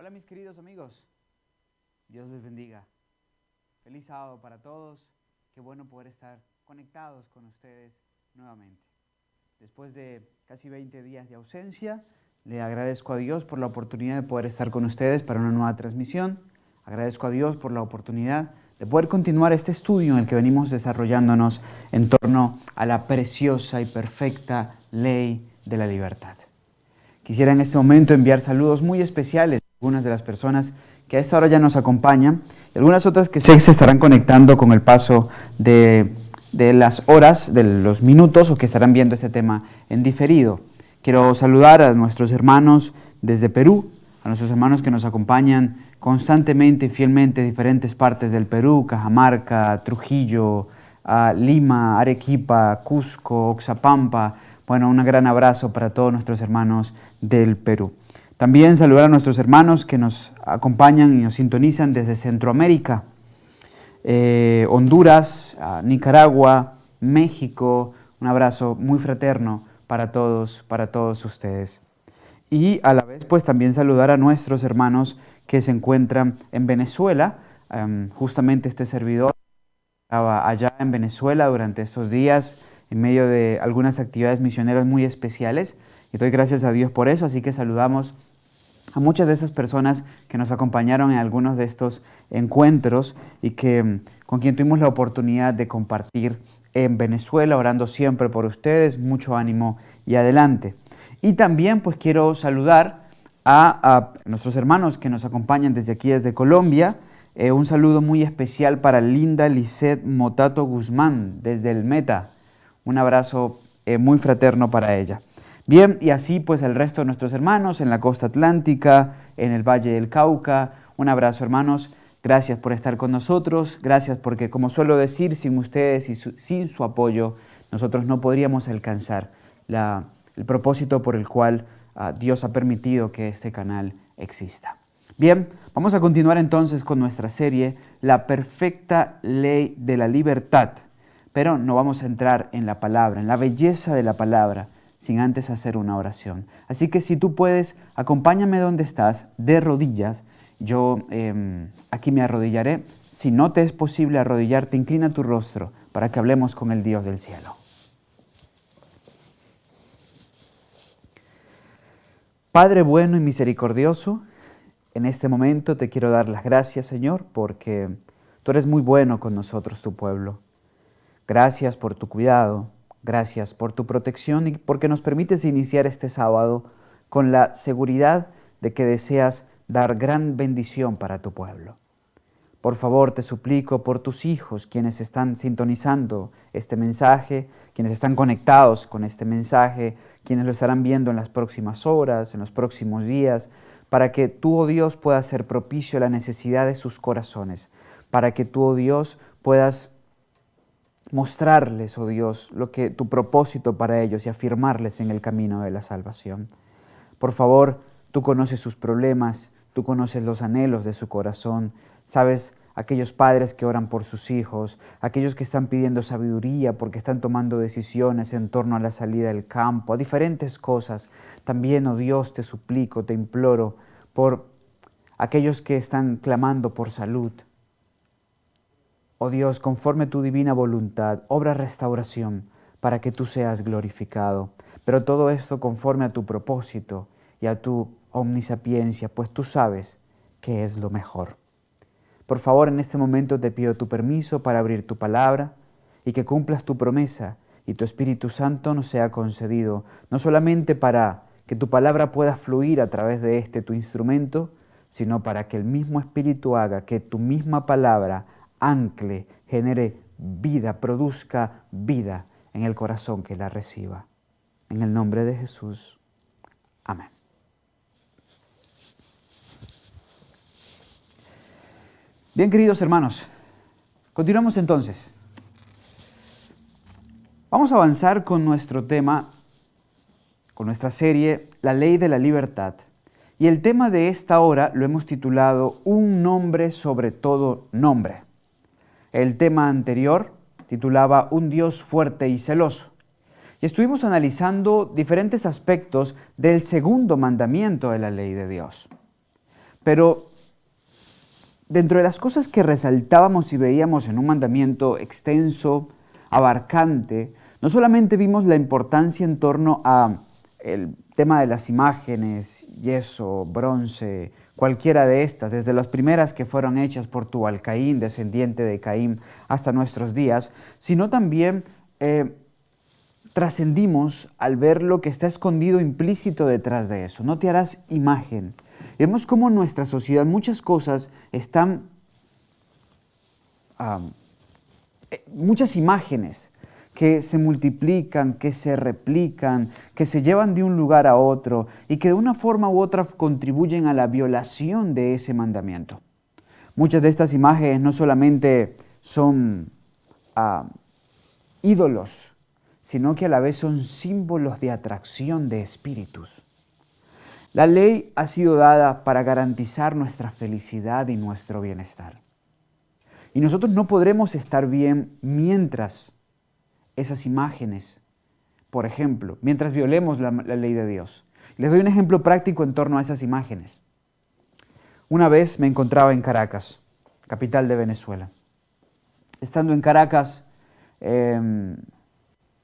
Hola mis queridos amigos, Dios les bendiga. Feliz sábado para todos, qué bueno poder estar conectados con ustedes nuevamente. Después de casi 20 días de ausencia, le agradezco a Dios por la oportunidad de poder estar con ustedes para una nueva transmisión. Agradezco a Dios por la oportunidad de poder continuar este estudio en el que venimos desarrollándonos en torno a la preciosa y perfecta ley de la libertad. Quisiera en este momento enviar saludos muy especiales a algunas de las personas que a esta hora ya nos acompañan y algunas otras que se estarán conectando con el paso de las horas, de los minutos o que estarán viendo este tema en diferido. Quiero saludar a nuestros hermanos desde Perú, a nuestros hermanos que nos acompañan constantemente y fielmente de diferentes partes del Perú, Cajamarca, Trujillo, Lima, Arequipa, Cusco, Oxapampa. Bueno, un gran abrazo para todos nuestros hermanos del Perú. También saludar a nuestros hermanos que nos acompañan y nos sintonizan desde Centroamérica, Honduras, Nicaragua, México. Un abrazo muy fraterno para todos ustedes. Y a la vez, pues también saludar a nuestros hermanos que se encuentran en Venezuela. Justamente este servidor estaba allá en Venezuela durante estos días en medio de algunas actividades misioneras muy especiales y doy gracias a Dios por eso, así que saludamos a muchas de esas personas que nos acompañaron en algunos de estos encuentros y con quien tuvimos la oportunidad de compartir en Venezuela, orando siempre por ustedes, mucho ánimo y adelante. Y también pues quiero saludar a nuestros hermanos que nos acompañan desde aquí, desde Colombia. Un saludo muy especial para Linda Lisset Motato Guzmán desde el Meta. Un abrazo muy fraterno para ella. Bien, y así pues el resto de nuestros hermanos en la costa atlántica, en el Valle del Cauca. Un abrazo, hermanos. Gracias por estar con nosotros. Gracias porque, como suelo decir, sin ustedes y sin su apoyo, nosotros no podríamos alcanzar el propósito por el cual Dios ha permitido que este canal exista. Bien, vamos a continuar entonces con nuestra serie, La perfecta ley de la libertad. Pero no vamos a entrar en la palabra, en la belleza de la palabra, sin antes hacer una oración. Así que si tú puedes, acompáñame donde estás, de rodillas. Yo aquí me arrodillaré. Si no te es posible arrodillarte, inclina tu rostro para que hablemos con el Dios del cielo. Padre bueno y misericordioso, en este momento te quiero dar las gracias, Señor, porque tú eres muy bueno con nosotros, tu pueblo. Gracias por tu cuidado, gracias por tu protección y porque nos permites iniciar este sábado con la seguridad de que deseas dar gran bendición para tu pueblo. Por favor, te suplico por tus hijos, quienes están sintonizando este mensaje, quienes están conectados con este mensaje, quienes lo estarán viendo en las próximas horas, en los próximos días, para que tú, oh Dios, puedas ser propicio a la necesidad de sus corazones, para que tú, oh Dios, puedas mostrarles, oh Dios, tu propósito para ellos y afirmarles en el camino de la salvación. Por favor, tú conoces sus problemas, tú conoces los anhelos de su corazón, sabes aquellos padres que oran por sus hijos, aquellos que están pidiendo sabiduría porque están tomando decisiones en torno a la salida del campo, a diferentes cosas. También, oh Dios, te suplico, te imploro por aquellos que están clamando por salud. Oh Dios, conforme tu divina voluntad, obra restauración para que tú seas glorificado. Pero todo esto conforme a tu propósito y a tu omnisapiencia, pues tú sabes qué es lo mejor. Por favor, en este momento te pido tu permiso para abrir tu palabra y que cumplas tu promesa y tu Espíritu Santo nos sea concedido, no solamente para que tu palabra pueda fluir a través de tu instrumento, sino para que el mismo Espíritu haga que tu misma palabra ancle, genere vida, produzca vida en el corazón que la reciba. En el nombre de Jesús. Amén. Bien, queridos hermanos, continuamos entonces. Vamos a avanzar con nuestro tema, con nuestra serie, La ley de la libertad. Y el tema de esta hora lo hemos titulado Un nombre sobre todo nombre. El tema anterior titulaba Un Dios fuerte y celoso. Y estuvimos analizando diferentes aspectos del segundo mandamiento de la ley de Dios. Pero dentro de las cosas que resaltábamos y veíamos en un mandamiento extenso, abarcante, no solamente vimos la importancia en torno a el tema de las imágenes, yeso, bronce, cualquiera de estas, desde las primeras que fueron hechas por Tubal-Caín, descendiente de Caín, hasta nuestros días, sino también trascendimos al ver lo que está escondido implícito detrás de eso. No te harás imagen. Vemos cómo en nuestra sociedad muchas cosas están, muchas imágenes que se multiplican, que se replican, que se llevan de un lugar a otro y que de una forma u otra contribuyen a la violación de ese mandamiento. Muchas de estas imágenes no solamente son ídolos, sino que a la vez son símbolos de atracción de espíritus. La ley ha sido dada para garantizar nuestra felicidad y nuestro bienestar. Y nosotros no podremos estar bien mientras esas imágenes, por ejemplo, mientras violemos la ley de Dios. Les doy un ejemplo práctico en torno a esas imágenes. Una vez me encontraba en Caracas, capital de Venezuela. Estando en Caracas,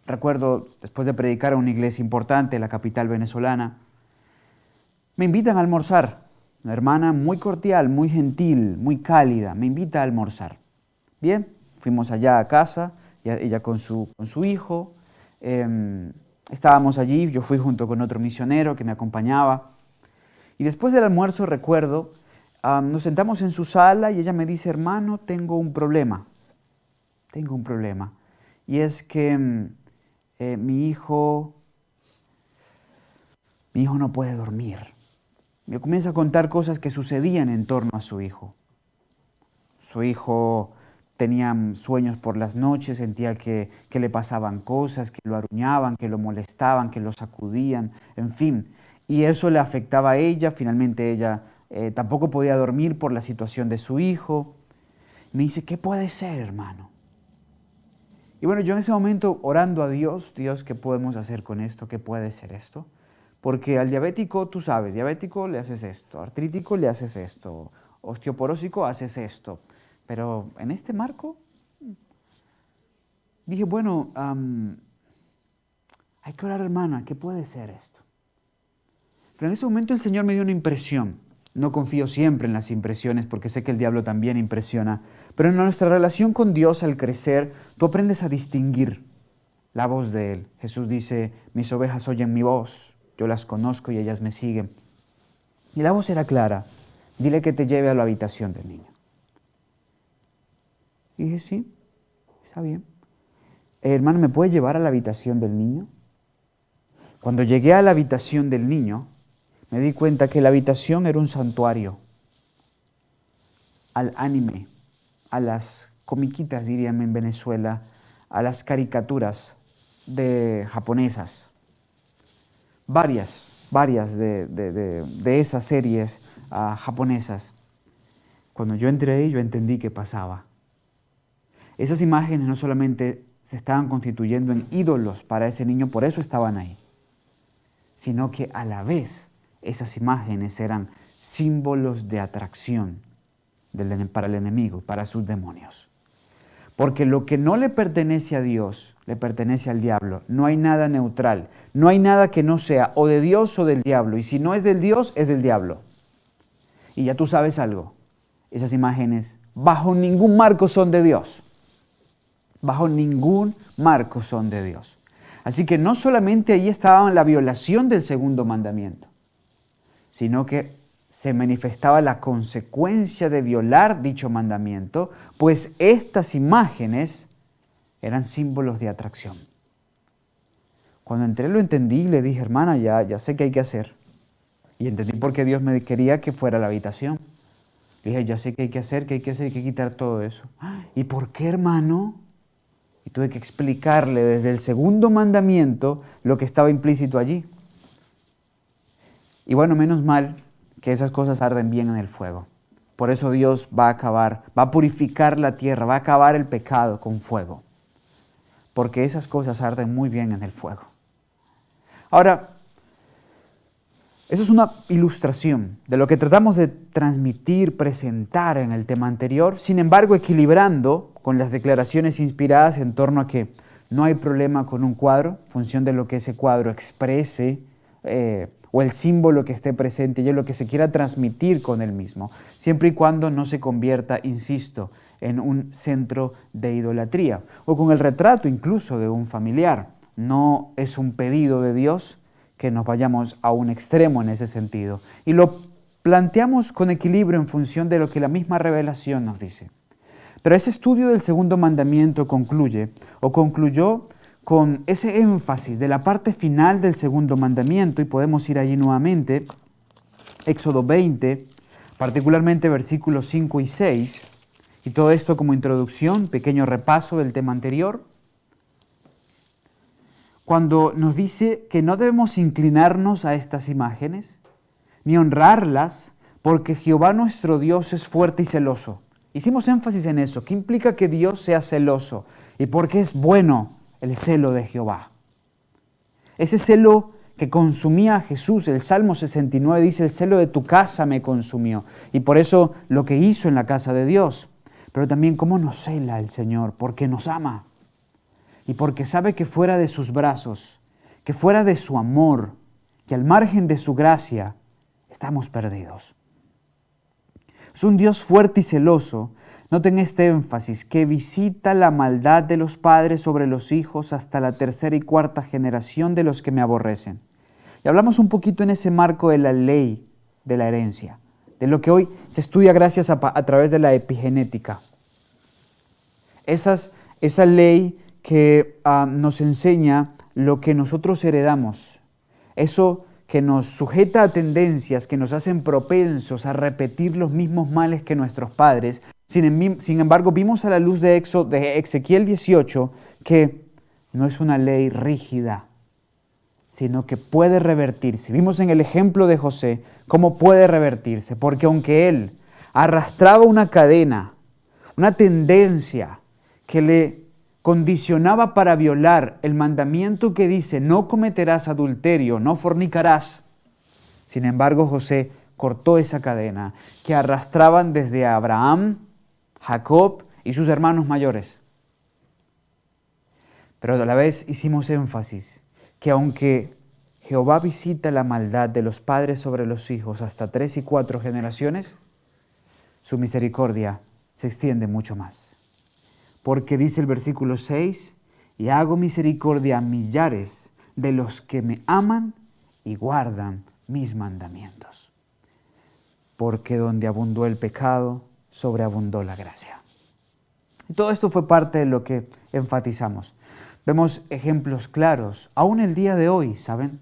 recuerdo, después de predicar a una iglesia importante, la capital venezolana, me invitan a almorzar. Una hermana muy cordial, muy gentil, muy cálida, me invita a almorzar. Bien, fuimos allá a casa, ella con su hijo. Estábamos allí, yo fui junto con otro misionero que me acompañaba. Y después del almuerzo, recuerdo, nos sentamos en su sala y ella me dice, hermano, tengo un problema. Y es que mi hijo no puede dormir. Me comienza a contar cosas que sucedían en torno a su hijo. Su hijo tenía sueños por las noches, sentía que le pasaban cosas, que lo aruñaban, que lo molestaban, que lo sacudían, en fin. Y eso le afectaba a ella, finalmente ella tampoco podía dormir por la situación de su hijo. Me dice, ¿qué puede ser, hermano? Y bueno, yo en ese momento orando a Dios, ¿qué podemos hacer con esto? ¿Qué puede ser esto? Porque al diabético, tú sabes, diabético le haces esto, artrítico le haces esto, osteoporósico haces esto. Pero en este marco, dije, bueno, hay que orar, hermana, ¿qué puede ser esto? Pero en ese momento el Señor me dio una impresión. No confío siempre en las impresiones porque sé que el diablo también impresiona. Pero en nuestra relación con Dios al crecer, tú aprendes a distinguir la voz de Él. Jesús dice, mis ovejas oyen mi voz, yo las conozco y ellas me siguen. Y la voz era clara, dile que te lleve a la habitación del niño. Y dije, sí, está bien. Hermano, ¿me puede llevar a la habitación del niño? Cuando llegué a la habitación del niño, me di cuenta que la habitación era un santuario al anime, a las comiquitas, dirían en Venezuela, a las caricaturas japonesas. Varias de esas series japonesas. Cuando yo entré ahí, yo entendí qué pasaba. Esas imágenes no solamente se estaban constituyendo en ídolos para ese niño, por eso estaban ahí, sino que a la vez esas imágenes eran símbolos de atracción para el enemigo, para sus demonios. Porque lo que no le pertenece a Dios, le pertenece al diablo. No hay nada neutral, no hay nada que no sea o de Dios o del diablo. Y si no es del Dios, es del diablo. Y ya tú sabes algo, esas imágenes bajo ningún marco son de Dios. Bajo ningún marco son de Dios. Así que no solamente ahí estaba la violación del segundo mandamiento, sino que se manifestaba la consecuencia de violar dicho mandamiento, pues estas imágenes eran símbolos de atracción. Cuando entré lo entendí y le dije, hermana, ya sé qué hay que hacer. Y entendí por qué Dios me quería que fuera a la habitación. Le dije, ya sé qué hay que hacer, hay que quitar todo eso. ¿Y por qué, hermano? Y tuve que explicarle desde el segundo mandamiento lo que estaba implícito allí. Y bueno, menos mal que esas cosas arden bien en el fuego. Por eso Dios va a purificar la tierra, va a acabar el pecado con fuego. Porque esas cosas arden muy bien en el fuego. Ahora, Eso es una ilustración de lo que tratamos de transmitir, presentar en el tema anterior, sin embargo equilibrando con las declaraciones inspiradas en torno a que no hay problema con un cuadro, en función de lo que ese cuadro exprese o el símbolo que esté presente y es lo que se quiera transmitir con él mismo, siempre y cuando no se convierta, insisto, en un centro de idolatría, o con el retrato incluso de un familiar. No es un pedido de Dios que nos vayamos a un extremo en ese sentido. Y lo planteamos con equilibrio en función de lo que la misma revelación nos dice. Pero ese estudio del segundo mandamiento concluyó con ese énfasis de la parte final del segundo mandamiento, y podemos ir allí nuevamente, Éxodo 20, particularmente versículos 5 y 6, y todo esto como introducción, pequeño repaso del tema anterior, cuando nos dice que no debemos inclinarnos a estas imágenes, ni honrarlas, porque Jehová nuestro Dios es fuerte y celoso. Hicimos énfasis en eso. ¿Qué implica que Dios sea celoso? ¿Y por qué es bueno el celo de Jehová? Ese celo que consumía a Jesús, el Salmo 69 dice, el celo de tu casa me consumió. Y por eso lo que hizo en la casa de Dios. Pero también cómo nos cela el Señor, porque nos ama. Y porque sabe que fuera de sus brazos, que fuera de su amor, que al margen de su gracia, estamos perdidos. Es un Dios fuerte y celoso. Noten este énfasis, que visita la maldad de los padres sobre los hijos hasta la tercera y cuarta generación de los que me aborrecen. Y hablamos un poquito en ese marco de la ley de la herencia, de lo que hoy se estudia gracias a través de la epigenética. Esa ley que nos enseña lo que nosotros heredamos, eso que nos sujeta a tendencias que nos hacen propensos a repetir los mismos males que nuestros padres. Sin embargo, vimos a la luz de Ezequiel 18 que no es una ley rígida, sino que puede revertirse. Vimos en el ejemplo de José cómo puede revertirse, porque aunque él arrastraba una cadena, una tendencia que le condicionaba para violar el mandamiento que dice no cometerás adulterio, no fornicarás. Sin embargo, José cortó esa cadena que arrastraban desde Abraham, Jacob y sus hermanos mayores. Pero a la vez hicimos énfasis que aunque Jehová visita la maldad de los padres sobre los hijos hasta 3 y 4 generaciones, su misericordia se extiende mucho más. Porque dice el versículo 6, y hago misericordia a millares de los que me aman y guardan mis mandamientos. Porque donde abundó el pecado, sobreabundó la gracia. Y todo esto fue parte de lo que enfatizamos. Vemos ejemplos claros, aún el día de hoy, ¿saben?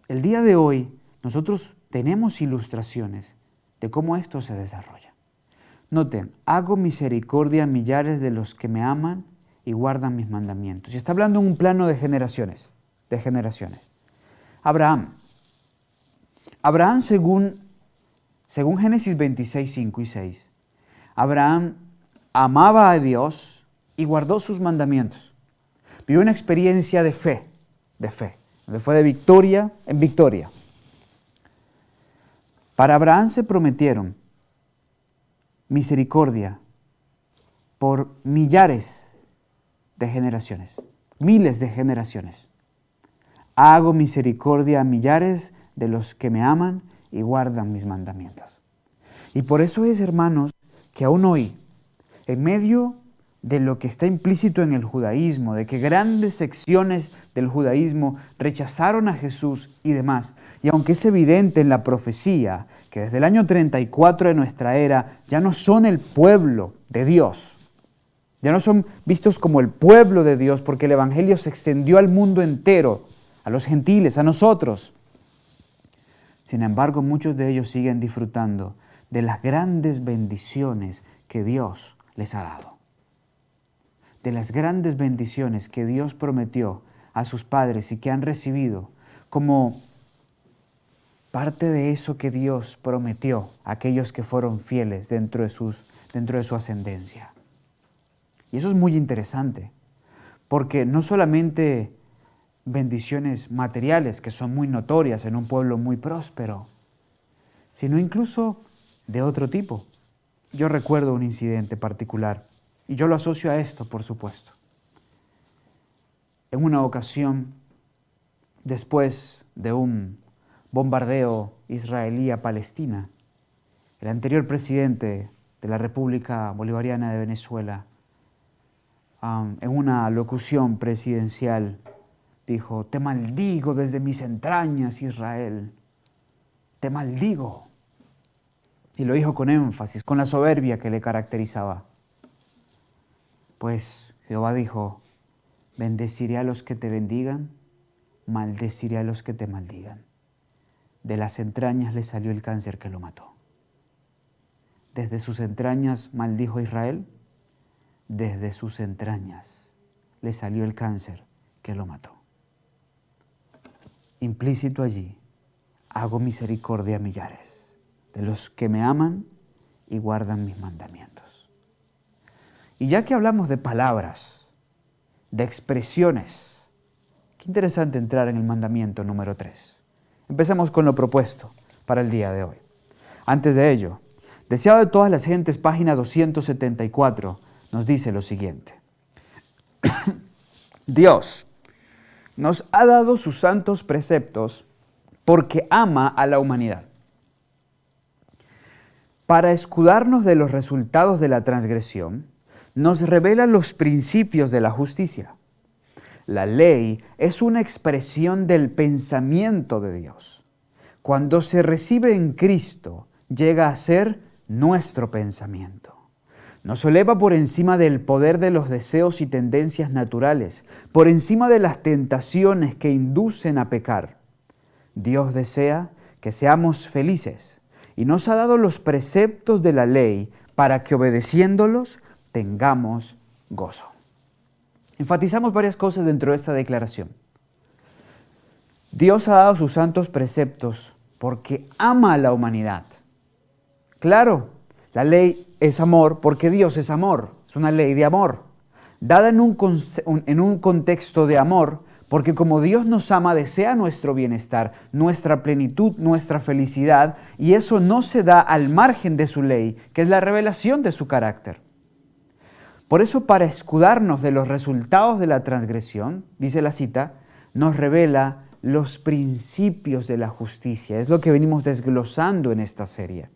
El día de hoy nosotros tenemos ilustraciones de cómo esto se desarrolla. Noten, hago misericordia a millares de los que me aman y guardan mis mandamientos. Y está hablando en un plano de generaciones. Abraham, según Génesis 26, 5 y 6, Abraham amaba a Dios y guardó sus mandamientos. Vivió una experiencia de fe, donde fue de victoria en victoria. Para Abraham se prometieron misericordia por millares de generaciones, miles de generaciones. Hago misericordia a millares de los que me aman y guardan mis mandamientos. Y por eso es, hermanos, que aún hoy, en medio de lo que está implícito en el judaísmo, de que grandes secciones del judaísmo rechazaron a Jesús y demás, y aunque es evidente en la profecía que desde el año 34 de nuestra era ya no son el pueblo de Dios, ya no son vistos como el pueblo de Dios porque el evangelio se extendió al mundo entero, a los gentiles, a nosotros. Sin embargo, muchos de ellos siguen disfrutando de las grandes bendiciones que Dios les ha dado. De las grandes bendiciones que Dios prometió a sus padres y que han recibido como parte de eso que Dios prometió a aquellos que fueron fieles dentro de su ascendencia. Y eso es muy interesante, porque no solamente bendiciones materiales que son muy notorias en un pueblo muy próspero, sino incluso de otro tipo. Yo recuerdo un incidente particular y yo lo asocio a esto, por supuesto. En una ocasión, después de un bombardeo israelí a Palestina, el anterior presidente de la República Bolivariana de Venezuela, en una locución presidencial, dijo: "Te maldigo desde mis entrañas, Israel, te maldigo". Y lo dijo con énfasis, con la soberbia que le caracterizaba. Pues Jehová dijo: bendeciré a los que te bendigan, maldeciré a los que te maldigan. De las entrañas le salió el cáncer que lo mató. Desde sus entrañas maldijo a Israel, desde sus entrañas le salió el cáncer que lo mató. Implícito allí, hago misericordia a millares de los que me aman y guardan mis mandamientos. Y ya que hablamos de palabras, de expresiones, qué interesante entrar en el mandamiento número 3. Empezamos con lo propuesto para el día de hoy. Antes de ello, deseado de todas las gentes, página 274, nos dice lo siguiente. Dios nos ha dado sus santos preceptos porque ama a la humanidad. Para escudarnos de los resultados de la transgresión, nos revela los principios de la justicia. La ley es una expresión del pensamiento de Dios. Cuando se recibe en Cristo, llega a ser nuestro pensamiento. Nos eleva por encima del poder de los deseos y tendencias naturales, por encima de las tentaciones que inducen a pecar. Dios desea que seamos felices y nos ha dado los preceptos de la ley para que obedeciéndolos tengamos gozo. Enfatizamos varias cosas dentro de esta declaración. Dios ha dado sus santos preceptos porque ama a la humanidad. Claro, la ley es amor porque Dios es amor, es una ley de amor, dada en un contexto de amor, porque como Dios nos ama, desea nuestro bienestar, nuestra plenitud, nuestra felicidad, y eso no se da al margen de su ley, que es la revelación de su carácter. Por eso, para escudarnos de los resultados de la transgresión, dice la cita, nos revela los principios de la justicia. Es lo que venimos desglosando en esta serie.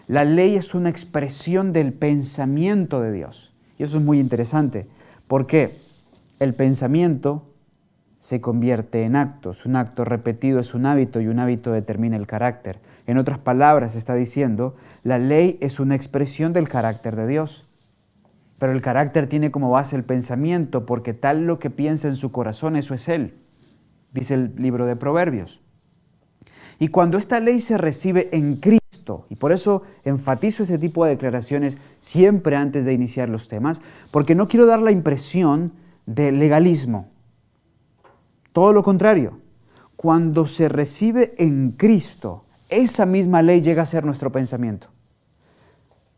La ley es una expresión del pensamiento de Dios. Y eso es muy interesante, porque el pensamiento se convierte en actos. Un acto repetido es un hábito y un hábito determina el carácter. En otras palabras, está diciendo, la ley es una expresión del carácter de Dios. Pero el carácter tiene como base el pensamiento, porque tal lo que piensa en su corazón, eso es Él, dice el libro de Proverbios. Y cuando esta ley se recibe en Cristo, y por eso enfatizo este tipo de declaraciones siempre antes de iniciar los temas, porque no quiero dar la impresión de legalismo. Todo lo contrario, cuando se recibe en Cristo, esa misma ley llega a ser nuestro pensamiento.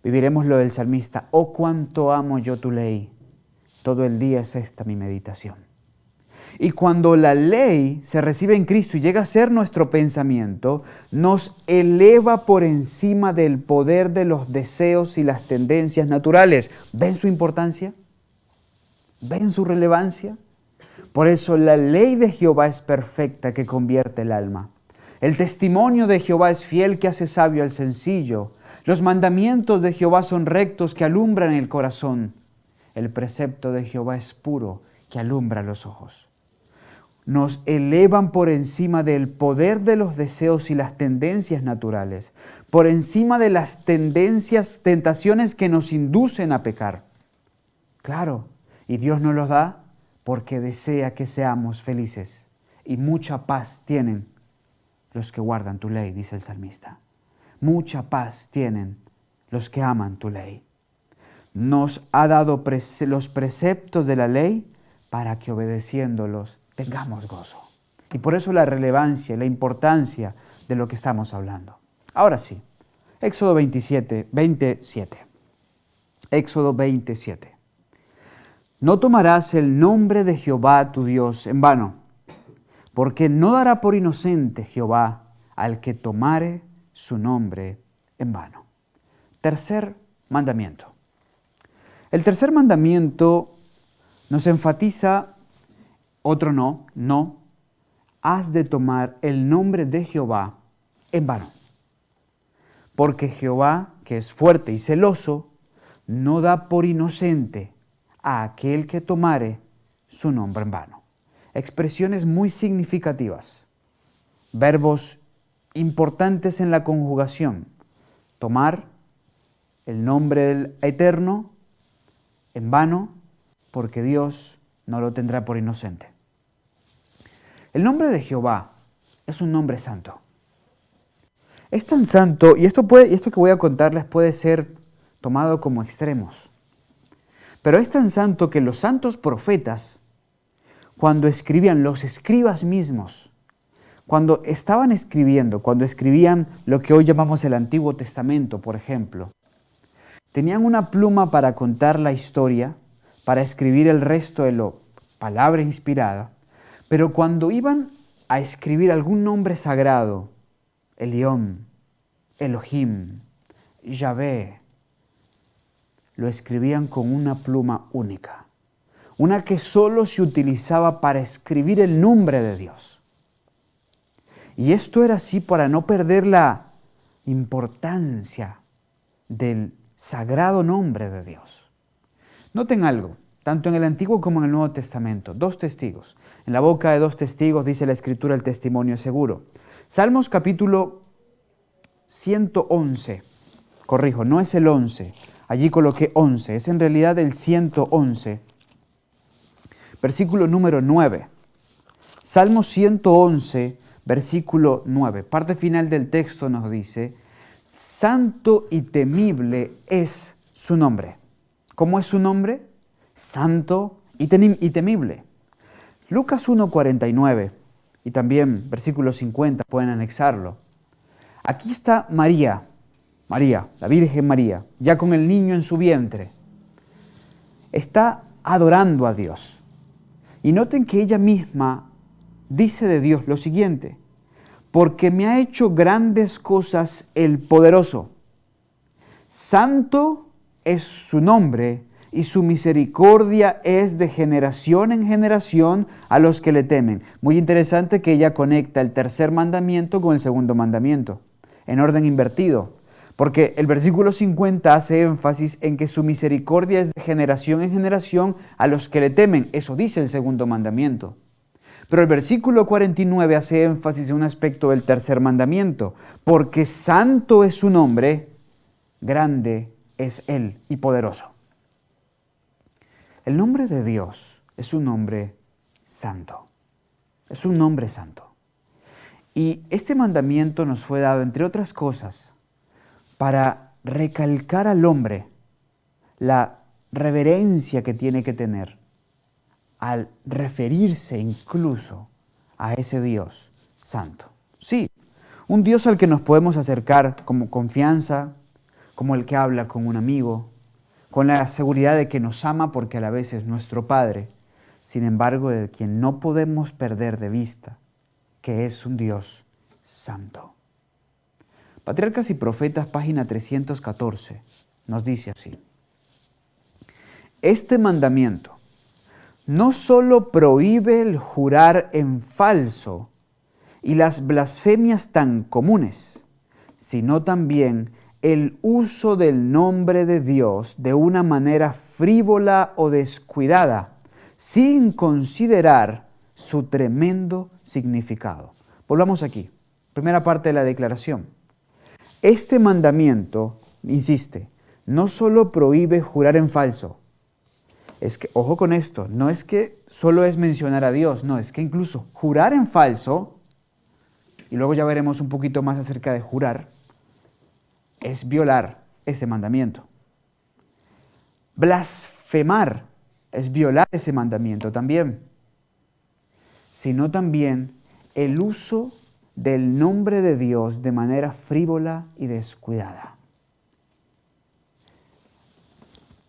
Viviremos lo del salmista, oh cuánto amo yo tu ley, todo el día es esta mi meditación. Y cuando la ley se recibe en Cristo y llega a ser nuestro pensamiento, nos eleva por encima del poder de los deseos y las tendencias naturales. ¿Ven su importancia? ¿Ven su relevancia? Por eso la ley de Jehová es perfecta, que convierte el alma. El testimonio de Jehová es fiel, que hace sabio al sencillo. Los mandamientos de Jehová son rectos, que alumbran el corazón. El precepto de Jehová es puro, que alumbra los ojos. Nos elevan por encima del poder de los deseos y las tendencias naturales, por encima de las tentaciones que nos inducen a pecar. Claro, y Dios nos los da porque desea que seamos felices, y mucha paz tienen los que guardan tu ley, dice el salmista. Mucha paz tienen los que aman tu ley. Nos ha dado los preceptos de la ley para que obedeciéndolos tengamos gozo. Y por eso la relevancia, la importancia de lo que estamos hablando. Ahora sí, Éxodo 27. Éxodo 27. No tomarás el nombre de Jehová tu Dios en vano, porque no dará por inocente Jehová al que tomare su nombre en vano. Tercer mandamiento. El tercer mandamiento nos enfatiza otro no, has de tomar el nombre de Jehová en vano. Porque Jehová, que es fuerte y celoso, no da por inocente a aquel que tomare su nombre en vano. Expresiones muy significativas, verbos importantes en la conjugación. Tomar el nombre del Eterno en vano, porque Dios no lo tendrá por inocente. El nombre de Jehová es un nombre santo. Es tan santo, y esto que voy a contarles puede ser tomado como extremos, pero es tan santo que los santos profetas, cuando escribían, los escribas mismos, cuando escribían lo que hoy llamamos el Antiguo Testamento, por ejemplo, tenían una pluma para contar la historia, para escribir el resto de la palabra inspirada, pero cuando iban a escribir algún nombre sagrado, Elión, Elohim, Yahvé, lo escribían con una pluma única, una que solo se utilizaba para escribir el nombre de Dios. Y esto era así para no perder la importancia del sagrado nombre de Dios. Noten algo, tanto en el Antiguo como en el Nuevo Testamento, dos testigos. En la boca de dos testigos, dice la Escritura, el testimonio es seguro. Salmos capítulo 111, corrijo, no es el 11, allí coloqué 11, es en realidad el 111, versículo número 9. Salmo 111, versículo 9, parte final del texto nos dice, santo y temible es su nombre. ¿Cómo es su nombre? Santo y temible. Lucas 1:49 y también versículo 50 pueden anexarlo. Aquí está María, la Virgen María, ya con el niño en su vientre. Está adorando a Dios. Y noten que ella misma dice de Dios lo siguiente, porque me ha hecho grandes cosas el poderoso. Santo es su nombre y su misericordia es de generación en generación a los que le temen. Muy interesante que ella conecta el tercer mandamiento con el segundo mandamiento, en orden invertido, porque el versículo 50 hace énfasis en que su misericordia es de generación en generación a los que le temen. Eso dice el segundo mandamiento. Pero el versículo 49 hace énfasis en un aspecto del tercer mandamiento, porque santo es su nombre, grande es Él y poderoso. El nombre de Dios es un nombre santo. Es un nombre santo. Y este mandamiento nos fue dado, entre otras cosas, para recalcar al hombre la reverencia que tiene que tener al referirse incluso a ese Dios santo. Sí, un Dios al que nos podemos acercar como confianza, como el que habla con un amigo, con la seguridad de que nos ama porque a la vez es nuestro Padre, sin embargo de quien no podemos perder de vista, que es un Dios santo. Patriarcas y Profetas, página 314, nos dice así. Este mandamiento no solo prohíbe el jurar en falso y las blasfemias tan comunes, sino también el uso del nombre de Dios de una manera frívola o descuidada, sin considerar su tremendo significado. Volvamos aquí, primera parte de la declaración. Este mandamiento, insiste, no solo prohíbe jurar en falso. Es que, ojo con esto, no es que solo es mencionar a Dios, no, es que incluso jurar en falso, y luego ya veremos un poquito más acerca de jurar, es violar ese mandamiento. Blasfemar es violar ese mandamiento también, sino también el uso del nombre de Dios de manera frívola y descuidada.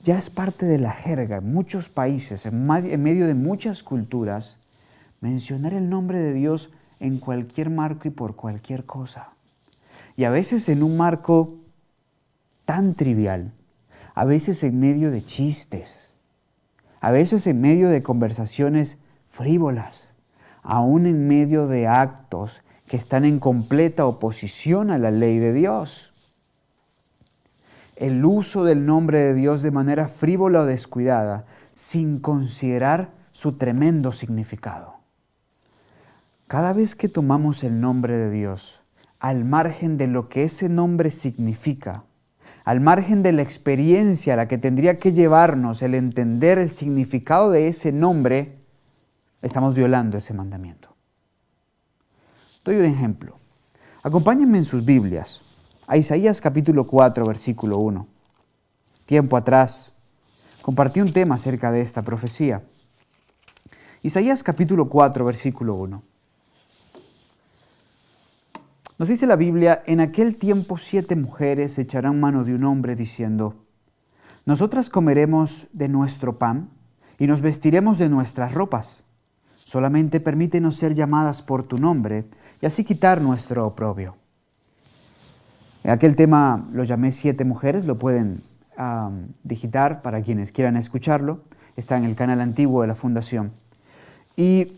Ya es parte de la jerga en muchos países, en medio de muchas culturas, mencionar el nombre de Dios en cualquier marco y por cualquier cosa. Y a veces en un marco tan trivial, a veces en medio de chistes, a veces en medio de conversaciones frívolas, aún en medio de actos que están en completa oposición a la ley de Dios. El uso del nombre de Dios de manera frívola o descuidada, sin considerar su tremendo significado. Cada vez que tomamos el nombre de Dios, al margen de lo que ese nombre significa, al margen de la experiencia a la que tendría que llevarnos el entender el significado de ese nombre, estamos violando ese mandamiento. Doy un ejemplo. Acompáñenme en sus Biblias a Isaías capítulo 4, versículo 1. Tiempo atrás compartí un tema acerca de esta profecía. Isaías capítulo 4, versículo 1. Nos dice la Biblia: en aquel tiempo 7 mujeres echarán mano de un hombre diciendo: nosotras comeremos de nuestro pan y nos vestiremos de nuestras ropas. Solamente permítenos ser llamadas por tu nombre y así quitar nuestro oprobio. En aquel tema lo llamé 7 mujeres, lo pueden digitar para quienes quieran escucharlo. Está en el canal antiguo de la Fundación. Y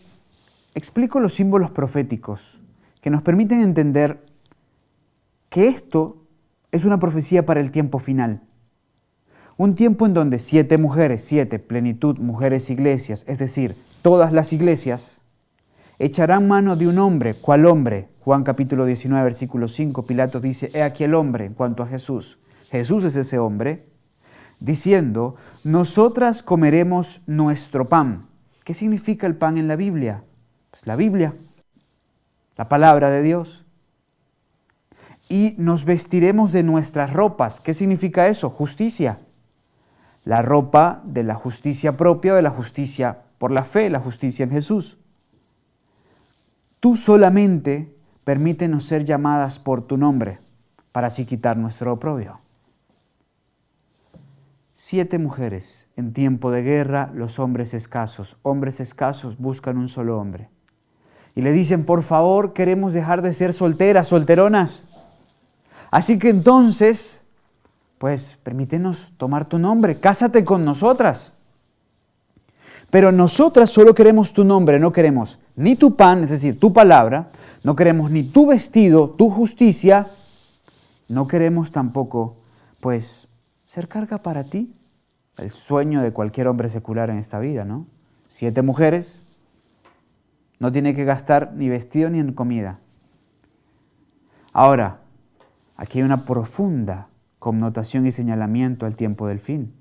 explico los símbolos proféticos que nos permiten entender que esto es una profecía para el tiempo final. Un tiempo en donde 7 mujeres, 7, plenitud, mujeres, iglesias, es decir, todas las iglesias, echarán mano de un hombre. ¿Cuál hombre? Juan capítulo 19, versículo 5, Pilato dice: he aquí el hombre, en cuanto a Jesús. Jesús es ese hombre, diciendo: nosotras comeremos nuestro pan. ¿Qué significa el pan en la Biblia? Pues la Biblia, la palabra de Dios. Y nos vestiremos de nuestras ropas. ¿Qué significa eso? Justicia. La ropa de la justicia propia, de la justicia por la fe, la justicia en Jesús. Tú solamente permítenos ser llamadas por tu nombre, para así quitar nuestro oprobio. 7 mujeres en tiempo de guerra, los hombres escasos buscan un solo hombre. Y le dicen: por favor, queremos dejar de ser solteras, solteronas. Así que entonces, pues permítenos tomar tu nombre, cásate con nosotras. Pero nosotras solo queremos tu nombre, no queremos ni tu pan, es decir, tu palabra, no queremos ni tu vestido, tu justicia, no queremos tampoco, pues, ser carga para ti. El sueño de cualquier hombre secular en esta vida, ¿no? 7 mujeres, no tiene que gastar ni vestido ni en comida. Ahora, aquí hay una profunda connotación y señalamiento al tiempo del fin.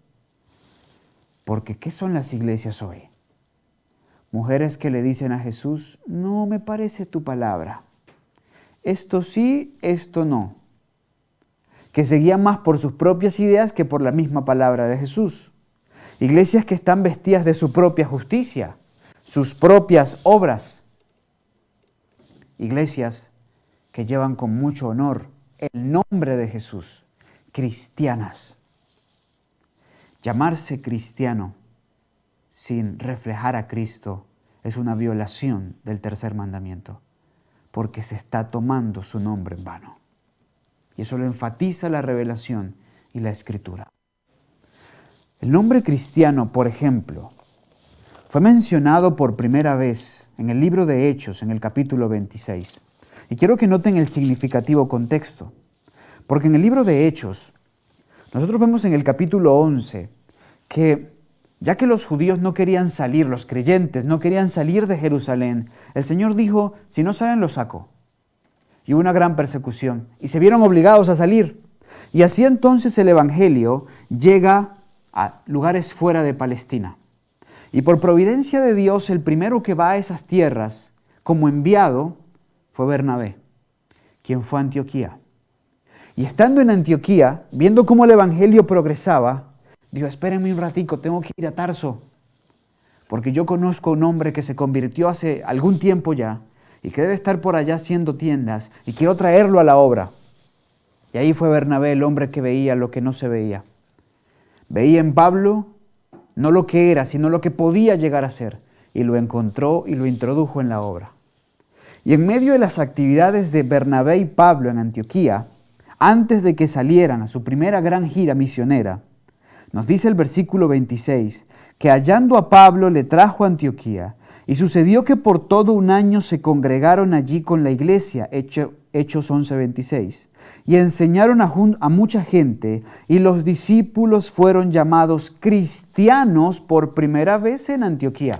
Porque ¿qué son las iglesias hoy? Mujeres que le dicen a Jesús: no me parece tu palabra. Esto sí, esto no. Que se guían más por sus propias ideas que por la misma palabra de Jesús. Iglesias que están vestidas de su propia justicia, sus propias obras. Iglesias que llevan con mucho honor el nombre de Jesús, cristianas. Llamarse cristiano sin reflejar a Cristo es una violación del tercer mandamiento, porque se está tomando su nombre en vano. Y eso lo enfatiza la revelación y la Escritura. El nombre cristiano, por ejemplo, fue mencionado por primera vez en el libro de Hechos, en el capítulo 26. Y quiero que noten el significativo contexto, porque en el libro de Hechos, nosotros vemos en el capítulo 11 que ya que los judíos no querían salir, los creyentes no querían salir de Jerusalén, el Señor dijo: si no salen, los saco. Y hubo una gran persecución y se vieron obligados a salir. Y así entonces el Evangelio llega a lugares fuera de Palestina. Y por providencia de Dios, el primero que va a esas tierras como enviado fue Bernabé, quien fue a Antioquía. Y estando en Antioquía, viendo cómo el Evangelio progresaba, dijo: espérenme un ratico, tengo que ir a Tarso, porque yo conozco a un hombre que se convirtió hace algún tiempo ya y que debe estar por allá haciendo tiendas y quiero traerlo a la obra. Y ahí fue Bernabé, el hombre que veía lo que no se veía. Veía en Pablo no lo que era, sino lo que podía llegar a ser. y lo encontró y lo introdujo en la obra. Y en medio de las actividades de Bernabé y Pablo en Antioquía, antes de que salieran a su primera gran gira misionera, nos dice el versículo 26, que hallando a Pablo le trajo a Antioquía, y sucedió que por todo un año se congregaron allí con la iglesia, Hechos 11:26, y enseñaron a mucha gente, y los discípulos fueron llamados cristianos por primera vez en Antioquía.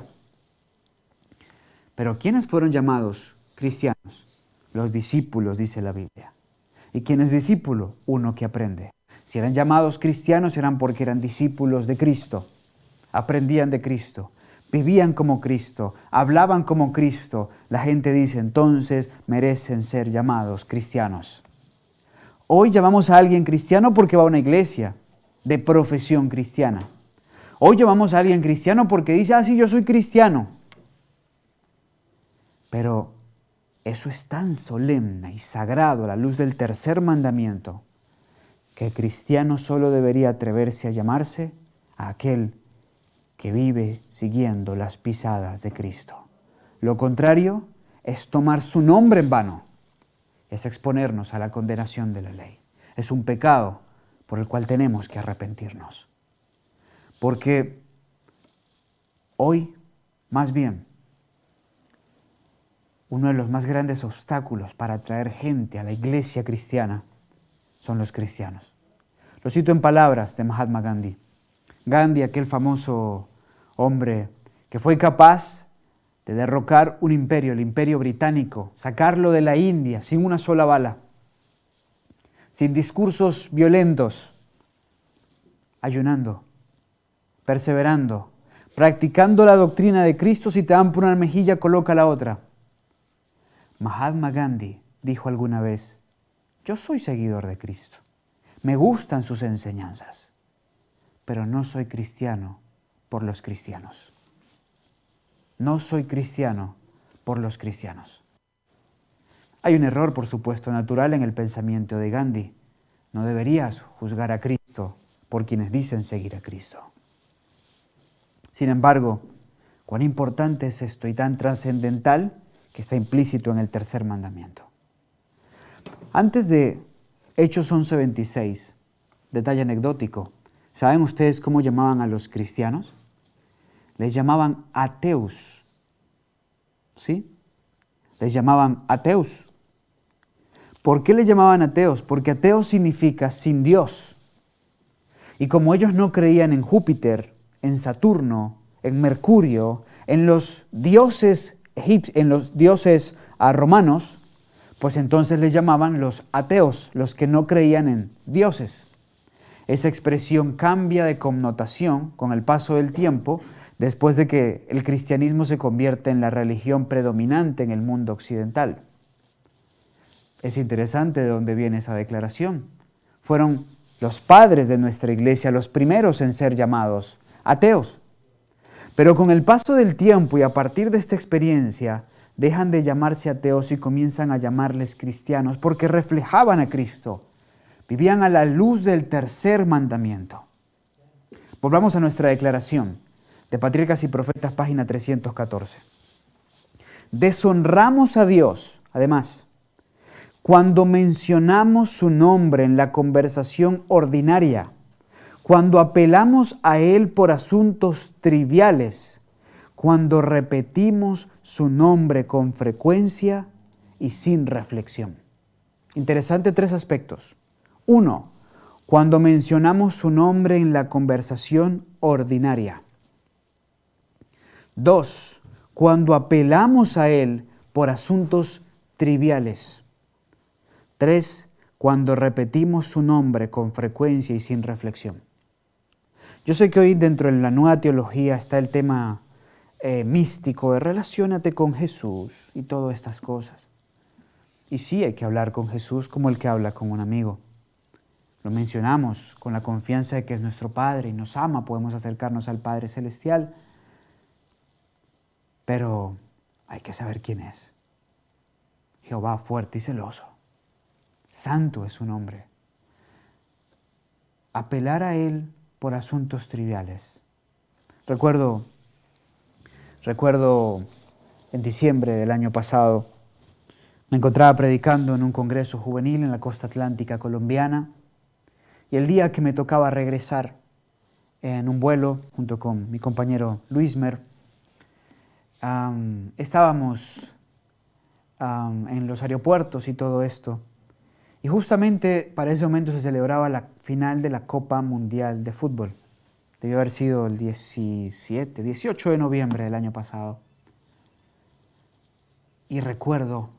Pero ¿quiénes fueron llamados cristianos? Los discípulos, dice la Biblia. ¿Y quién es discípulo? Uno que aprende. Si eran llamados cristianos, eran porque eran discípulos de Cristo. Aprendían de Cristo, vivían como Cristo, hablaban como Cristo. La gente dice, entonces merecen ser llamados cristianos. Hoy llamamos a alguien cristiano porque va a una iglesia de profesión cristiana. Hoy llamamos a alguien cristiano porque dice, sí, yo soy cristiano. Pero eso es tan solemne y sagrado a la luz del tercer mandamiento que cristiano solo debería atreverse a llamarse a aquel que vive siguiendo las pisadas de Cristo. Lo contrario es tomar su nombre en vano, es exponernos a la condenación de la ley. Es un pecado por el cual tenemos que arrepentirnos. Porque hoy, más bien, uno de los más grandes obstáculos para atraer gente a la iglesia cristiana son los cristianos. Lo cito en palabras de Mahatma Gandhi. Gandhi, aquel famoso hombre que fue capaz de derrocar un imperio, el imperio británico, sacarlo de la India sin una sola bala, sin discursos violentos, ayunando, perseverando, practicando la doctrina de Cristo. Si te dan por una mejilla, coloca la otra. Mahatma Gandhi dijo alguna vez, yo soy seguidor de Cristo, me gustan sus enseñanzas, pero no soy cristiano por los cristianos. No soy cristiano por los cristianos. Hay un error, por supuesto, natural en el pensamiento de Gandhi. No deberías juzgar a Cristo por quienes dicen seguir a Cristo. Sin embargo, cuán importante es esto y tan trascendental que está implícito en el tercer mandamiento. Antes de Hechos 11:26, detalle anecdótico, ¿saben ustedes cómo llamaban a los cristianos? Les llamaban ateos. ¿Sí? Les llamaban ateos. ¿Por qué les llamaban ateos? Porque ateo significa sin Dios. Y como ellos no creían en Júpiter, en Saturno, en Mercurio, en los dioses romanos, pues entonces les llamaban los ateos, los que no creían en dioses. Esa expresión cambia de connotación con el paso del tiempo, después de que el cristianismo se convierte en la religión predominante en el mundo occidental. Es interesante de dónde viene esa declaración. Fueron los padres de nuestra iglesia los primeros en ser llamados ateos. Pero con el paso del tiempo y a partir de esta experiencia, dejan de llamarse ateos y comienzan a llamarles cristianos porque reflejaban a Cristo. Vivían a la luz del tercer mandamiento. Volvamos a nuestra declaración de Patriarcas y Profetas, página 314. Deshonramos a Dios, además, cuando mencionamos su nombre en la conversación ordinaria, cuando apelamos a Él por asuntos triviales, cuando repetimos su nombre con frecuencia y sin reflexión. Interesante tres aspectos. 1. Cuando mencionamos su nombre en la conversación ordinaria. 2. Cuando apelamos a Él por asuntos triviales. 3. Cuando repetimos su nombre con frecuencia y sin reflexión. Yo sé que hoy dentro de la nueva teología está el tema místico de relaciónate con Jesús y todas estas cosas. Y sí, hay que hablar con Jesús como el que habla con un amigo. Lo mencionamos con la confianza de que es nuestro Padre y nos ama, podemos acercarnos al Padre Celestial. Pero hay que saber quién es. Jehová fuerte y celoso. Santo es su nombre. Apelar a Él por asuntos triviales. Recuerdo Recuerdo en diciembre del año pasado, me encontraba predicando en un congreso juvenil en la costa atlántica colombiana y el día que me tocaba regresar en un vuelo junto con mi compañero Luismer, estábamos en los aeropuertos y todo esto. Y justamente para ese momento se celebraba la final de la Copa Mundial de Fútbol. Debió haber sido el 18 de noviembre del año pasado. Y recuerdo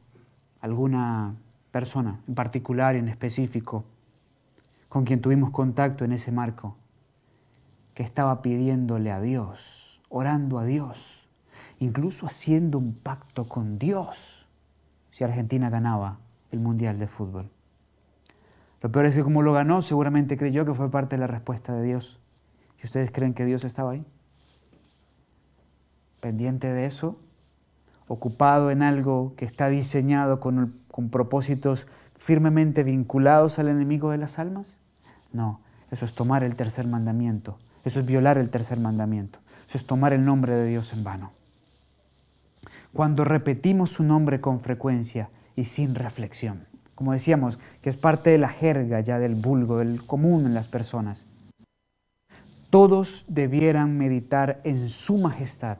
alguna persona en particular y en específico con quien tuvimos contacto en ese marco, que estaba pidiéndole a Dios, orando a Dios, incluso haciendo un pacto con Dios si Argentina ganaba el Mundial de Fútbol. Lo peor es que como lo ganó, seguramente creyó que fue parte de la respuesta de Dios. ¿Y ustedes creen que Dios estaba ahí? Pendiente de eso, ocupado en algo que está diseñado con propósitos firmemente vinculados al enemigo de las almas? No, eso es tomar el tercer mandamiento, eso es violar el tercer mandamiento, eso es tomar el nombre de Dios en vano. Cuando repetimos su nombre con frecuencia y sin reflexión, como decíamos, que es parte de la jerga ya del vulgo, del común en las personas, todos debieran meditar en su majestad,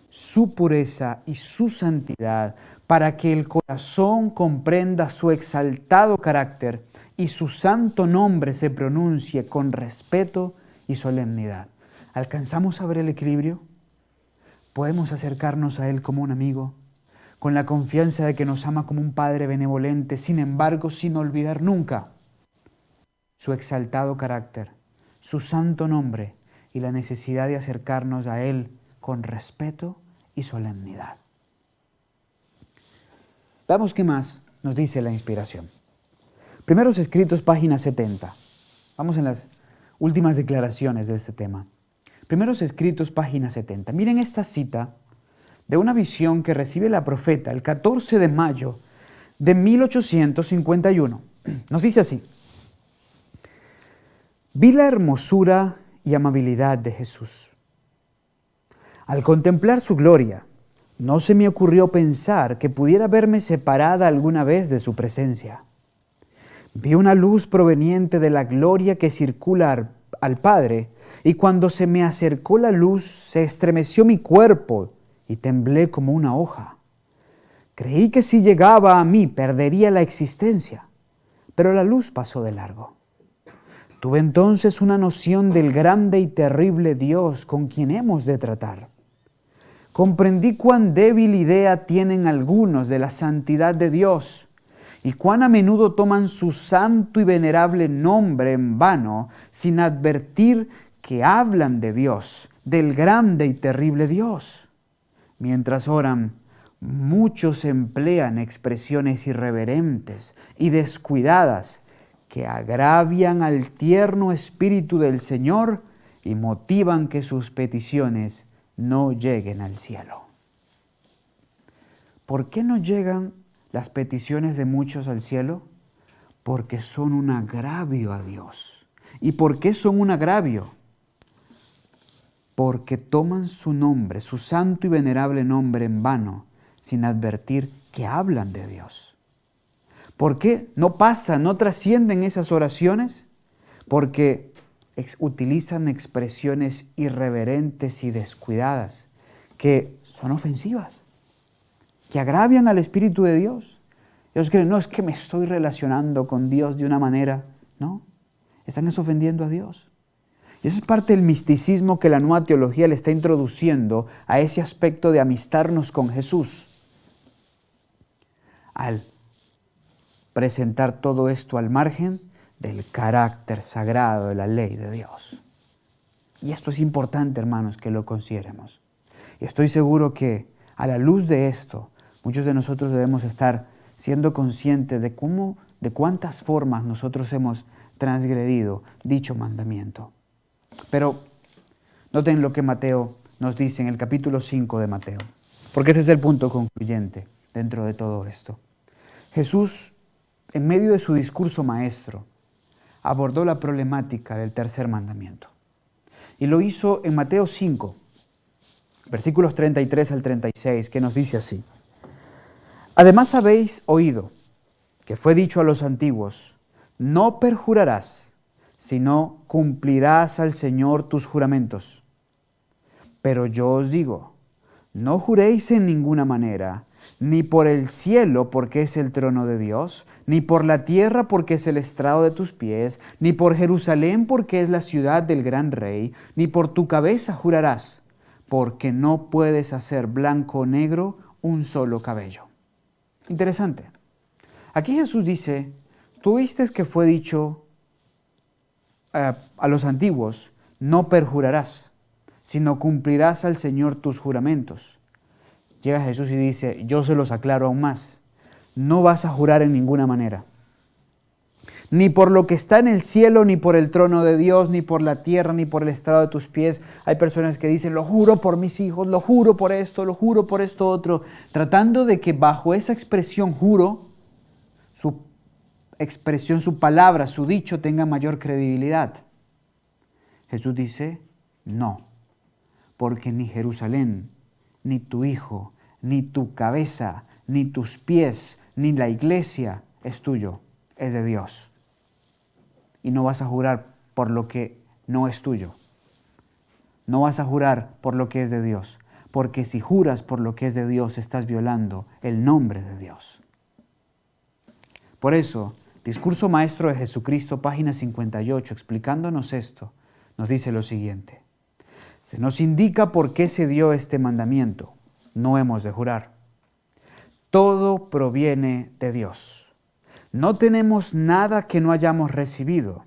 su pureza y su santidad, para que el corazón comprenda su exaltado carácter y su santo nombre se pronuncie con respeto y solemnidad. ¿Alcanzamos a ver el equilibrio? ¿Podemos acercarnos a Él como un amigo, con la confianza de que nos ama como un Padre benevolente, sin embargo, sin olvidar nunca su exaltado carácter, su santo nombre y la necesidad de acercarnos a Él con respeto y solemnidad? Veamos qué más nos dice la inspiración. Primeros Escritos, página 70. Vamos en las últimas declaraciones de este tema. Primeros Escritos, página 70. Miren esta cita de una visión que recibe la profeta el 14 de mayo de 1851. Nos dice así: vi la hermosura y amabilidad de Jesús. Al contemplar su gloria, no se me ocurrió pensar que pudiera verme separada alguna vez de su presencia. Vi una luz proveniente de la gloria que circula al Padre, y cuando se me acercó la luz, se estremeció mi cuerpo y temblé como una hoja. Creí que si llegaba a mí perdería la existencia, pero la luz pasó de largo. Tuve entonces una noción del grande y terrible Dios con quien hemos de tratar. Comprendí cuán débil idea tienen algunos de la santidad de Dios y cuán a menudo toman su santo y venerable nombre en vano sin advertir que hablan de Dios, del grande y terrible Dios. Mientras oran, muchos emplean expresiones irreverentes y descuidadas que agravian al tierno espíritu del Señor y motivan que sus peticiones no lleguen al cielo. ¿Por qué no llegan las peticiones de muchos al cielo? Porque son un agravio a Dios. ¿Y por qué son un agravio? Porque toman su nombre, su santo y venerable nombre en vano, sin advertir que hablan de Dios. ¿Por qué no pasan, no trascienden esas oraciones? Porque utilizan expresiones irreverentes y descuidadas que son ofensivas, que agravian al Espíritu de Dios. Ellos creen, no, es que me estoy relacionando con Dios de una manera. No, están ofendiendo a Dios. Y eso es parte del misticismo que la nueva teología le está introduciendo a ese aspecto de amistarnos con Jesús. Al presentar todo esto al margen del carácter sagrado de la ley de Dios. Y esto es importante, hermanos, que lo consideremos. Y estoy seguro que a la luz de esto, muchos de nosotros debemos estar siendo conscientes de cuántas formas nosotros hemos transgredido dicho mandamiento. Pero noten lo que Mateo nos dice en el capítulo 5 de Mateo, porque este es el punto concluyente dentro de todo esto. Jesús, en medio de su discurso maestro, abordó la problemática del tercer mandamiento. Y lo hizo en Mateo 5, versículos 33 al 36, que nos dice así. Además habéis oído que fue dicho a los antiguos, no perjurarás, sino cumplirás al Señor tus juramentos. Pero yo os digo, no juréis en ninguna manera, ni por el cielo porque es el trono de Dios, ni por la tierra porque es el estrado de tus pies, ni por Jerusalén porque es la ciudad del gran rey, ni por tu cabeza jurarás, porque no puedes hacer blanco o negro un solo cabello. Interesante. Aquí Jesús dice, tú viste que fue dicho a los antiguos, no perjurarás, sino cumplirás al Señor tus juramentos. Llega Jesús y dice, yo se los aclaro aún más, no vas a jurar en ninguna manera. Ni por lo que está en el cielo, ni por el trono de Dios, ni por la tierra, ni por el estrado de tus pies. Hay personas que dicen, lo juro por mis hijos, lo juro por esto otro, tratando de que bajo esa expresión juro, su expresión, su palabra, su dicho tenga mayor credibilidad. Jesús dice, no, porque ni Jerusalén, ni tu hijo, ni tu cabeza, ni tus pies, ni la iglesia es tuyo, es de Dios. Y no vas a jurar por lo que no es tuyo. No vas a jurar por lo que es de Dios, porque si juras por lo que es de Dios, estás violando el nombre de Dios. Por eso, Discurso Maestro de Jesucristo, página 58, explicándonos esto, nos dice lo siguiente. Se nos indica por qué se dio este mandamiento. No hemos de jurar. Todo proviene de Dios. No tenemos nada que no hayamos recibido.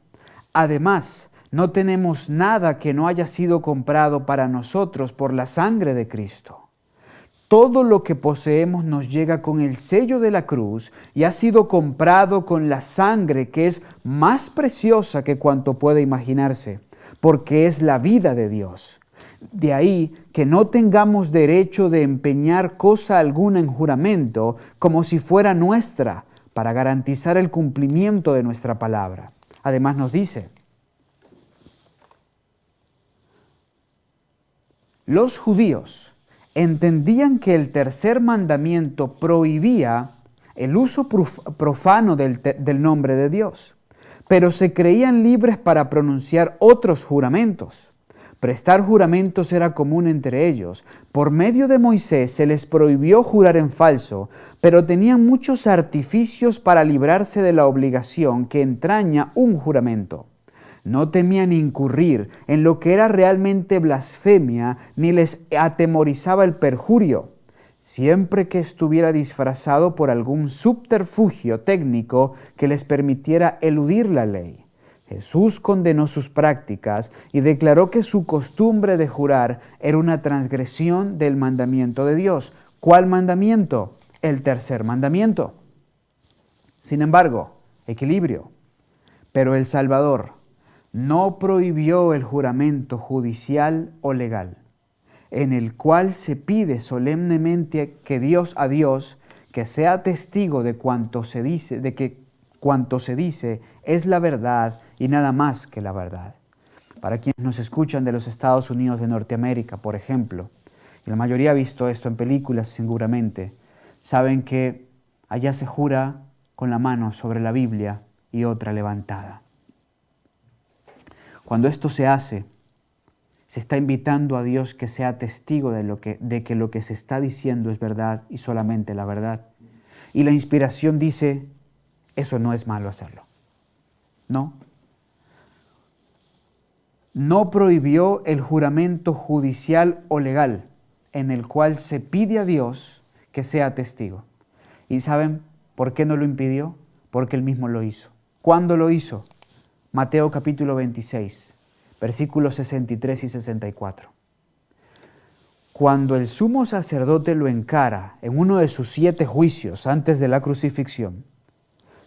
Además, no tenemos nada que no haya sido comprado para nosotros por la sangre de Cristo. Todo lo que poseemos nos llega con el sello de la cruz y ha sido comprado con la sangre que es más preciosa que cuanto puede imaginarse, porque es la vida de Dios. De ahí que no tengamos derecho de empeñar cosa alguna en juramento como si fuera nuestra, para garantizar el cumplimiento de nuestra palabra. Además nos dice, los judíos entendían que el tercer mandamiento prohibía el uso profano del nombre de Dios, pero se creían libres para pronunciar otros juramentos. Prestar juramentos era común entre ellos. Por medio de Moisés se les prohibió jurar en falso, pero tenían muchos artificios para librarse de la obligación que entraña un juramento. No temían incurrir en lo que era realmente blasfemia, ni les atemorizaba el perjurio, siempre que estuviera disfrazado por algún subterfugio técnico que les permitiera eludir la ley. Jesús condenó sus prácticas y declaró que su costumbre de jurar era una transgresión del mandamiento de Dios. ¿Cuál mandamiento? El tercer mandamiento. Sin embargo, equilibrio. Pero el Salvador no prohibió el juramento judicial o legal, en el cual se pide solemnemente a Dios que sea testigo de cuanto se dice, de que cuanto se dice es la verdad y nada más que la verdad. Para quienes nos escuchan de los Estados Unidos de Norteamérica, por ejemplo, y la mayoría ha visto esto en películas seguramente, saben que allá se jura con la mano sobre la Biblia y otra levantada. Cuando esto se hace, se está invitando a Dios que sea testigo de que lo que se está diciendo es verdad y solamente la verdad. Y la inspiración dice, eso no es malo hacerlo. No. No prohibió el juramento judicial o legal en el cual se pide a Dios que sea testigo. ¿Y saben por qué no lo impidió? Porque Él mismo lo hizo. ¿Cuándo lo hizo? Mateo capítulo 26, versículos 63 y 64. Cuando el sumo sacerdote lo encara en uno de sus 7 juicios antes de la crucifixión,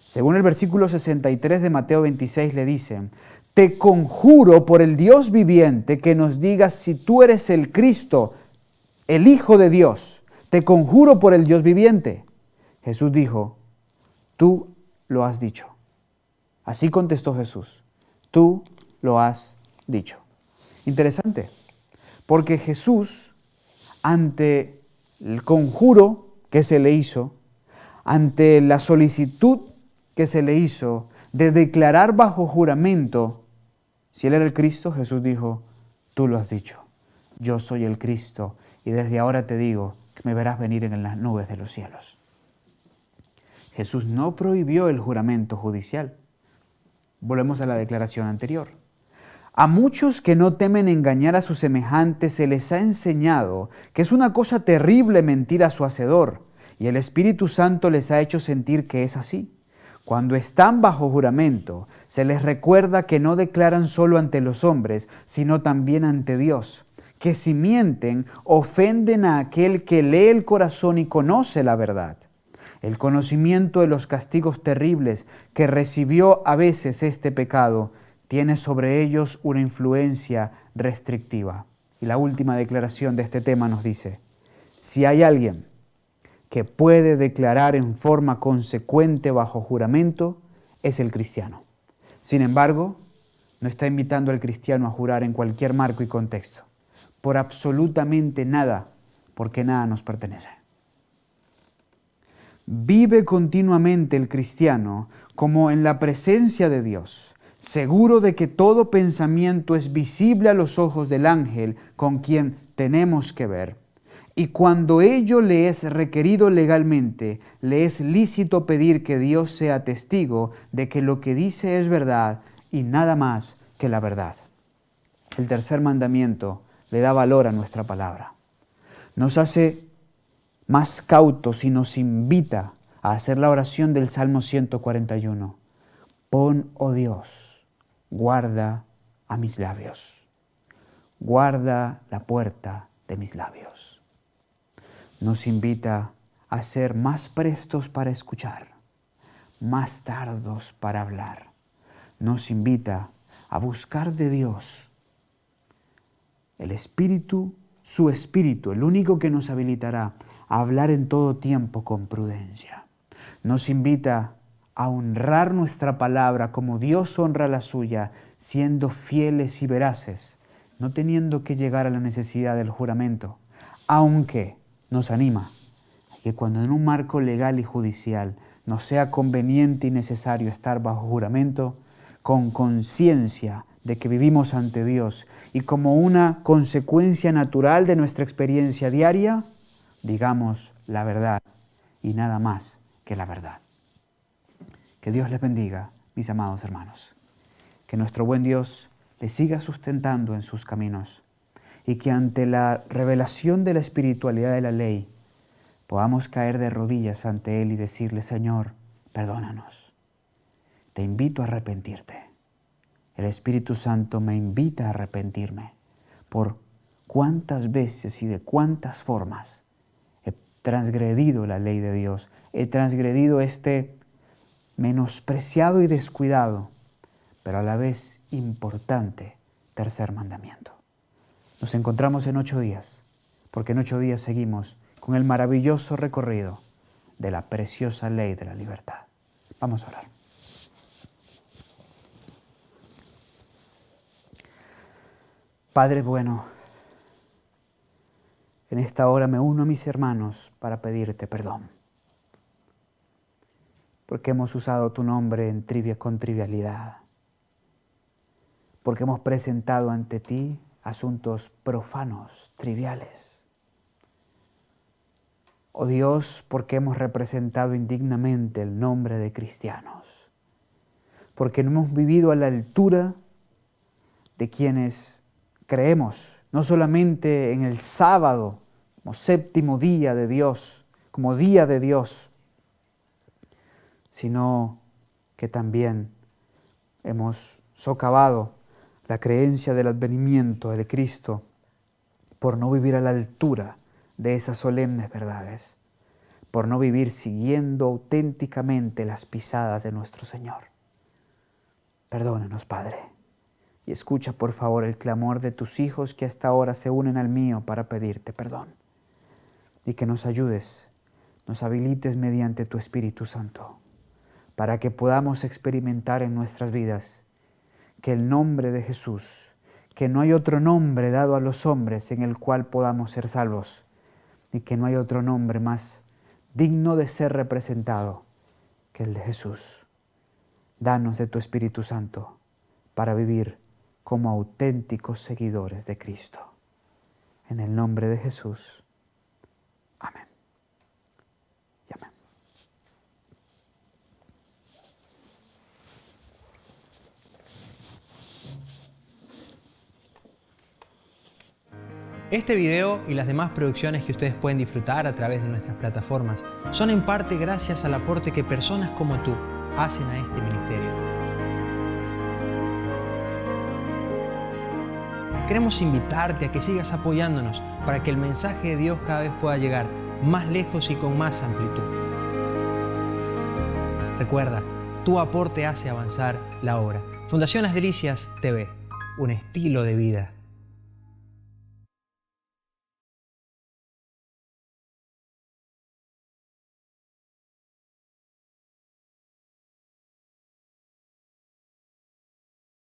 según el versículo 63 de Mateo 26 le dicen, te conjuro por el Dios viviente que nos digas si tú eres el Cristo, el Hijo de Dios. Te conjuro por el Dios viviente. Jesús dijo, tú lo has dicho. Así contestó Jesús, tú lo has dicho. Interesante, porque Jesús ante el conjuro que se le hizo, ante la solicitud que se le hizo de declarar bajo juramento, si Él era el Cristo, Jesús dijo, tú lo has dicho, yo soy el Cristo y desde ahora te digo que me verás venir en las nubes de los cielos. Jesús no prohibió el juramento judicial. Volvemos a la declaración anterior. A muchos que no temen engañar a sus semejantes se les ha enseñado que es una cosa terrible mentir a su Hacedor, y el Espíritu Santo les ha hecho sentir que es así. Cuando están bajo juramento, se les recuerda que no declaran solo ante los hombres, sino también ante Dios, que si mienten, ofenden a aquel que lee el corazón y conoce la verdad. El conocimiento de los castigos terribles que recibió a veces este pecado tiene sobre ellos una influencia restrictiva. Y la última declaración de este tema nos dice, si hay alguien que puede declarar en forma consecuente bajo juramento, es el cristiano. Sin embargo, no está invitando al cristiano a jurar en cualquier marco y contexto, por absolutamente nada, porque nada nos pertenece. Vive continuamente el cristiano como en la presencia de Dios, seguro de que todo pensamiento es visible a los ojos del ángel con quien tenemos que ver. Y cuando ello le es requerido legalmente, le es lícito pedir que Dios sea testigo de que lo que dice es verdad y nada más que la verdad. El tercer mandamiento le da valor a nuestra palabra. Nos hace más cautos y nos invita a hacer la oración del Salmo 141. Pon, oh Dios, guarda a mis labios. Guarda la puerta de mis labios. Nos invita a ser más prestos para escuchar, más tardos para hablar. Nos invita a buscar de Dios el Espíritu, su Espíritu, el único que nos habilitará a hablar en todo tiempo con prudencia. Nos invita a honrar nuestra palabra como Dios honra la suya, siendo fieles y veraces, no teniendo que llegar a la necesidad del juramento, aunque nos anima a que cuando en un marco legal y judicial nos sea conveniente y necesario estar bajo juramento, con conciencia de que vivimos ante Dios y como una consecuencia natural de nuestra experiencia diaria, digamos la verdad y nada más que la verdad. Que Dios les bendiga, mis amados hermanos. Que nuestro buen Dios les siga sustentando en sus caminos y que ante la revelación de la espiritualidad de la ley podamos caer de rodillas ante Él y decirle, Señor, perdónanos. Te invito a arrepentirte. El Espíritu Santo me invita a arrepentirme por cuántas veces y de cuántas formas he transgredido la ley de Dios, he transgredido este menospreciado y descuidado, pero a la vez importante tercer mandamiento. Nos encontramos en 8 días, porque en 8 días seguimos con el maravilloso recorrido de la preciosa ley de la libertad. Vamos a orar. Padre bueno, en esta hora me uno a mis hermanos para pedirte perdón, porque hemos usado tu nombre con trivialidad, porque hemos presentado ante ti asuntos profanos, triviales. Oh Dios, porque hemos representado indignamente el nombre de cristianos, porque no hemos vivido a la altura de quienes creemos, no solamente en el sábado, como séptimo día de Dios, como día de Dios, sino que también hemos socavado la creencia del advenimiento del Cristo por no vivir a la altura de esas solemnes verdades, por no vivir siguiendo auténticamente las pisadas de nuestro Señor. Perdónanos, Padre, y escucha por favor el clamor de tus hijos que hasta ahora se unen al mío para pedirte perdón, y que nos ayudes, nos habilites mediante tu Espíritu Santo, para que podamos experimentar en nuestras vidas que el nombre de Jesús, que no hay otro nombre dado a los hombres en el cual podamos ser salvos, ni que no hay otro nombre más digno de ser representado que el de Jesús. Danos de tu Espíritu Santo para vivir como auténticos seguidores de Cristo. En el nombre de Jesús. Amén. Y amén. Este video y las demás producciones que ustedes pueden disfrutar a través de nuestras plataformas son en parte gracias al aporte que personas como tú hacen a este ministerio. Queremos invitarte a que sigas apoyándonos para que el mensaje de Dios cada vez pueda llegar más lejos y con más amplitud. Recuerda, tu aporte hace avanzar la obra. Fundación Las Delicias TV, un estilo de vida.